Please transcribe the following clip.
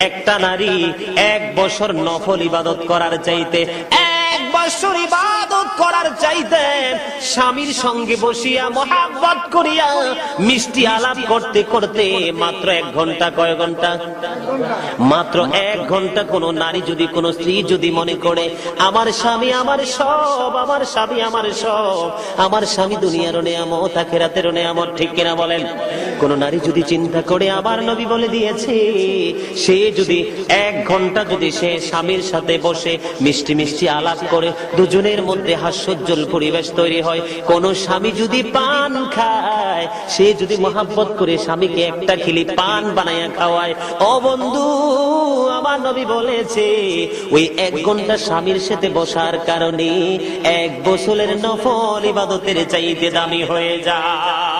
একটা নারী 1 বছর নফল ইবাদত করার চাইতে 1 বছর ইবাদত করার চাইতে স্বামীর সঙ্গে বসিয়া মহাব্বত করিয়া মিষ্টি আলাপ করতে করতে মাত্র 1 ঘন্টা, কয় ঘন্টা? মাত্র 1 ঘন্টা। কোন নারী যদি, কোন স্ত্রী যদি মনে করে আমার স্বামী আমার সব, আমার স্বামী আমার সব, আমার স্বামী দুনিয়ার নেয়ামত আখিরাতের নেয়ামত, ঠিক কিনা বলেন? কোন নারী যদি চিন্তা করে আমার নবী বলে দিয়েছে, সে যদি 1 ঘন্টা যদি সে স্বামীর সাথে বসে মিষ্টি মিষ্টি আলাপ করে, দুজনের মধ্যে হাস্যোজ্জ্বল পরিবেশ তৈরি হয়। কোন স্বামী যদি পান খায়, সে যদি মহাব্বত করে স্বামীকে একটা খিলি পান বানায়া খাওয়ায়, ও বন্ধু আমার নবী বলেছে ওই 1 ঘন্টা স্বামীর সাথে বসার কারণে 1 বছরের নফল ইবাদতের চাইতে দামি হয়ে যায়।